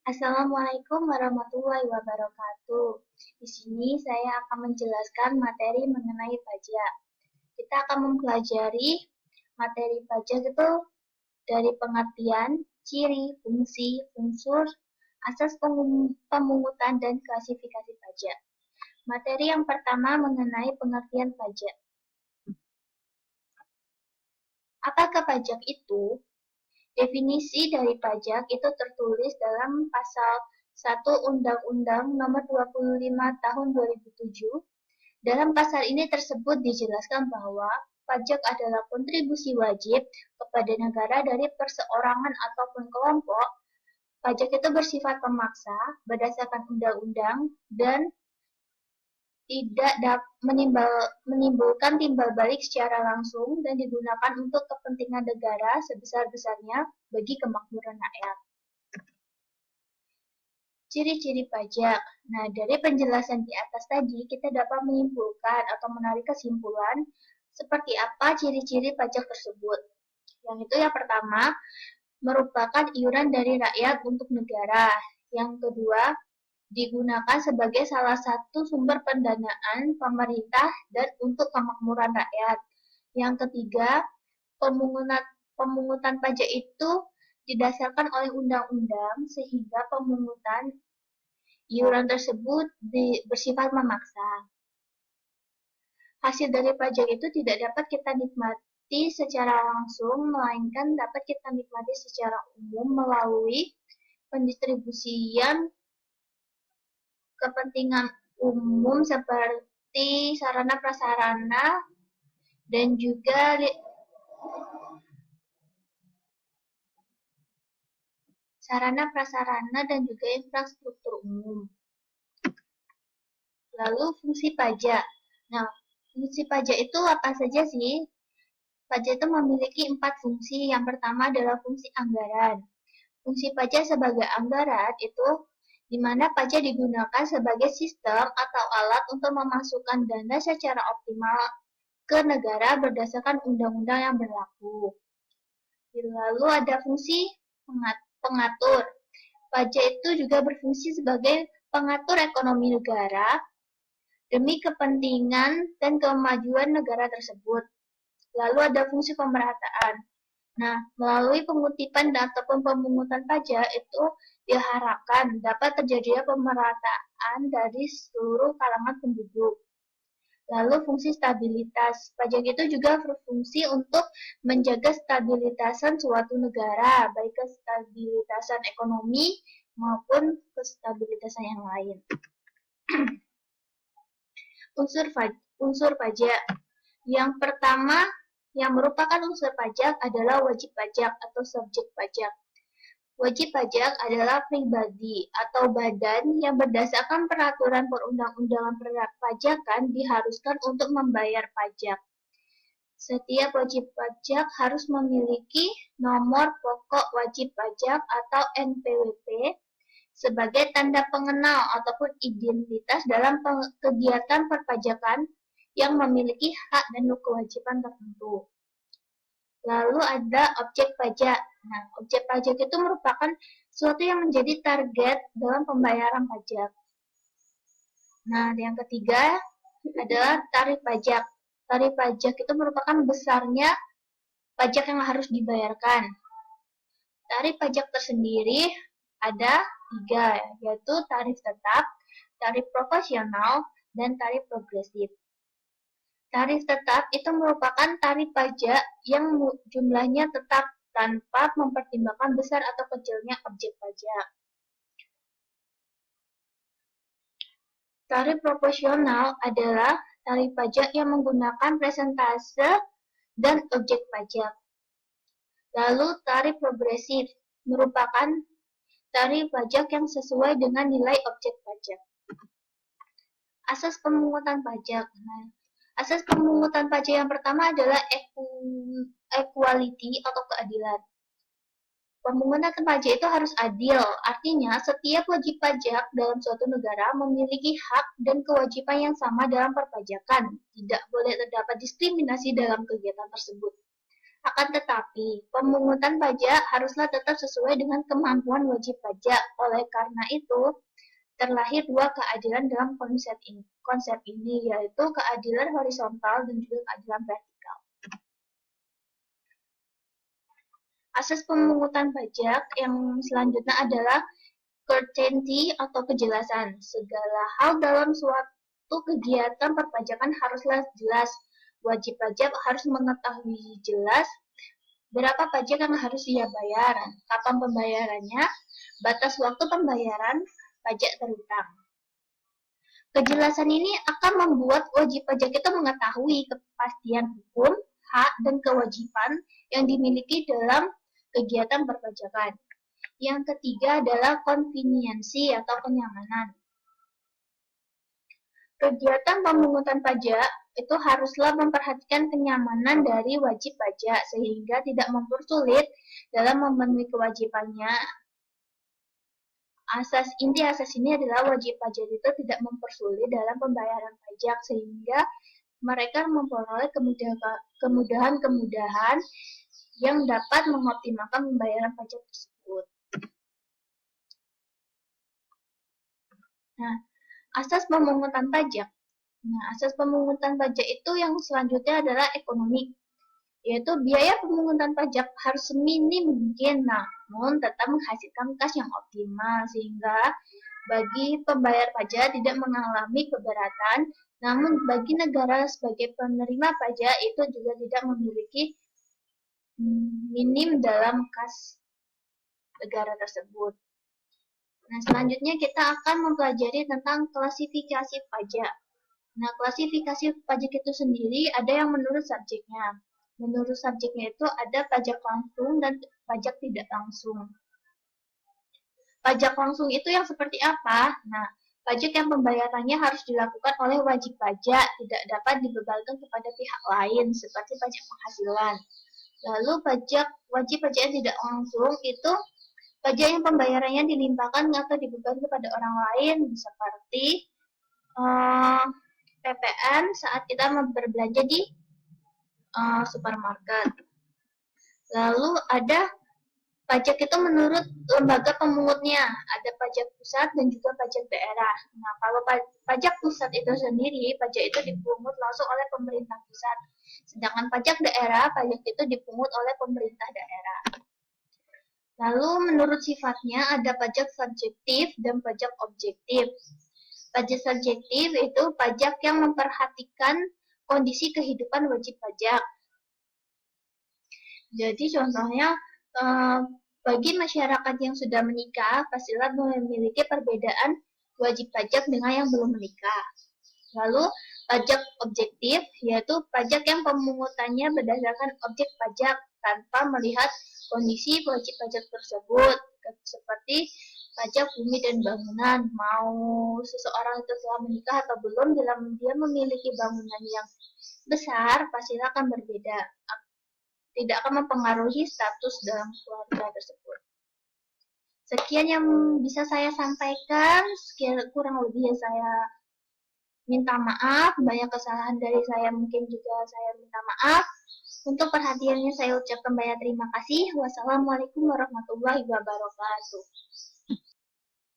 Assalamualaikum warahmatullahi wabarakatuh. Di sini saya akan menjelaskan materi mengenai pajak. Kita akan mempelajari materi pajak itu dari pengertian, ciri, fungsi, unsur, asas pemungutan, dan klasifikasi pajak. Materi yang pertama mengenai pengertian pajak. Apakah pajak itu? Definisi dari pajak itu tertulis dalam Pasal 1 Undang-Undang Nomor 25 Tahun 2007. Dalam pasal ini tersebut dijelaskan bahwa pajak adalah kontribusi wajib kepada negara dari perseorangan ataupun kelompok. Pajak itu bersifat pemaksa berdasarkan undang-undang dan tidak menimbulkan timbal balik secara langsung dan digunakan untuk kepentingan negara sebesar-besarnya bagi kemakmuran rakyat. Ciri-ciri pajak. Nah, dari penjelasan di atas tadi, kita dapat menyimpulkan atau menarik kesimpulan seperti apa ciri-ciri pajak tersebut. Yang itu yang pertama, merupakan iuran dari rakyat untuk negara. Yang kedua, digunakan sebagai salah satu sumber pendanaan pemerintah dan untuk kemakmuran rakyat. Yang ketiga, pemungutan pajak itu didasarkan oleh undang-undang sehingga pemungutan iuran tersebut bersifat memaksa. Hasil dari pajak itu tidak dapat kita nikmati secara langsung, melainkan dapat kita nikmati secara umum melalui pendistribusian kepentingan umum seperti sarana prasarana dan juga infrastruktur umum. Lalu fungsi pajak. Nah, fungsi pajak itu apa saja sih? Pajak itu memiliki 4 fungsi. Yang pertama adalah fungsi anggaran. Fungsi pajak sebagai anggaran itu di mana pajak digunakan sebagai sistem atau alat untuk memasukkan dana secara optimal ke negara berdasarkan undang-undang yang berlaku. Lalu ada fungsi pengatur. Pajak itu juga berfungsi sebagai pengatur ekonomi negara demi kepentingan dan kemajuan negara tersebut. Lalu ada fungsi pemerataan. Nah, melalui pengutipan ataupun pemungutan pajak itu diharapkan dapat terjadinya pemerataan dari seluruh kalangan penduduk. Lalu fungsi stabilitas. Pajak itu juga berfungsi untuk menjaga stabilitasan suatu negara, baik kestabilitasan ekonomi maupun kestabilitasan yang lain. Unsur pajak. Yang pertama yang merupakan unsur pajak adalah wajib pajak atau subjek pajak. Wajib pajak adalah pribadi atau badan yang berdasarkan peraturan perundang-undangan perpajakan diharuskan untuk membayar pajak. Setiap wajib pajak harus memiliki nomor pokok wajib pajak atau NPWP sebagai tanda pengenal ataupun identitas dalam kegiatan perpajakan yang memiliki hak dan kewajiban tertentu. Lalu ada objek pajak. Nah, objek pajak itu merupakan sesuatu yang menjadi target dalam pembayaran pajak. Nah, yang ketiga adalah tarif pajak. Tarif pajak itu merupakan besarnya pajak yang harus dibayarkan. Tarif pajak tersendiri ada 3, yaitu tarif tetap, tarif proporsional, dan tarif progresif. Tarif tetap itu merupakan tarif pajak yang jumlahnya tetap tanpa mempertimbangkan besar atau kecilnya objek pajak. Tarif proporsional adalah tarif pajak yang menggunakan persentase dan objek pajak. Lalu tarif progresif merupakan tarif pajak yang sesuai dengan nilai objek pajak. Asas pemungutan pajak. Nah, asas pemungutan pajak yang pertama adalah equality atau keadilan. Pemungutan pajak itu harus adil, artinya setiap wajib pajak dalam suatu negara memiliki hak dan kewajiban yang sama dalam perpajakan. Tidak boleh terdapat diskriminasi dalam kegiatan tersebut. Akan tetapi, pemungutan pajak haruslah tetap sesuai dengan kemampuan wajib pajak. Oleh karena itu, terlahir dua keadilan dalam konsep ini, yaitu keadilan horizontal dan juga keadilan vertikal. Asas pemungutan pajak yang selanjutnya adalah certainty atau kejelasan. Segala hal dalam suatu kegiatan perpajakan haruslah jelas. Wajib pajak harus mengetahui jelas berapa pajak yang harus ia bayar, kapan pembayarannya, batas waktu pembayaran pajak terutang. Kejelasan ini akan membuat wajib pajak itu mengetahui kepastian hukum, hak, dan kewajiban yang dimiliki dalam kegiatan perpajakan. Yang ketiga adalah konveniensi atau kenyamanan. Kegiatan pemungutan pajak itu haruslah memperhatikan kenyamanan dari wajib pajak sehingga tidak mempersulit dalam memenuhi kewajibannya. Asas ini adalah wajib pajak itu tidak mempersulit dalam pembayaran pajak sehingga mereka memperoleh kemudahan-kemudahan yang dapat mengoptimalkan pembayaran pajak tersebut. Nah, asas pemungutan pajak. Asas pemungutan pajak itu yang selanjutnya adalah ekonomi, yaitu biaya pemungutan pajak harus seminim mungkin, namun tetap menghasilkan kas yang optimal, sehingga bagi pembayar pajak tidak mengalami keberatan, namun bagi negara sebagai penerima pajak itu juga tidak memiliki minim dalam kas negara tersebut. Nah, selanjutnya kita akan mempelajari tentang klasifikasi pajak. Nah, klasifikasi pajak itu sendiri ada yang menurut subjeknya. Menurut subjeknya itu ada pajak langsung dan pajak tidak langsung. Pajak langsung itu yang seperti apa? Nah, pajak yang pembayarannya harus dilakukan oleh wajib pajak, tidak dapat dibebankan kepada pihak lain, seperti pajak penghasilan. Lalu wajib pajak yang tidak langsung itu pajak yang pembayarannya dilimpahkan atau dibebankan kepada orang lain, seperti PPN saat kita berbelanja di supermarket. Lalu ada pajak itu menurut lembaga pemungutnya, ada pajak pusat dan juga pajak daerah. Nah, kalau pajak pusat itu sendiri, pajak itu dipungut langsung oleh pemerintah pusat. Sedangkan pajak daerah, pajak itu dipungut oleh pemerintah daerah. Lalu menurut sifatnya ada pajak subjektif dan pajak objektif. Pajak subjektif itu pajak yang memperhatikan kondisi kehidupan wajib pajak. Jadi contohnya bagi masyarakat yang sudah menikah pastilah memiliki perbedaan wajib pajak dengan yang belum menikah. Lalu pajak objektif yaitu pajak yang pemungutannya berdasarkan objek pajak tanpa melihat kondisi wajib pajak tersebut, seperti pajak bumi dan bangunan. Mau seseorang itu telah menikah atau belum, bila dia memiliki bangunan yang besar, pastilah akan berbeda. Tidak akan mempengaruhi status dalam keluarga tersebut. Sekian yang bisa saya sampaikan. Kurang lebih saya minta maaf. Banyak kesalahan dari saya, mungkin juga saya minta maaf. Untuk perhatiannya saya ucapkan banyak terima kasih. Wassalamualaikum warahmatullahi wabarakatuh.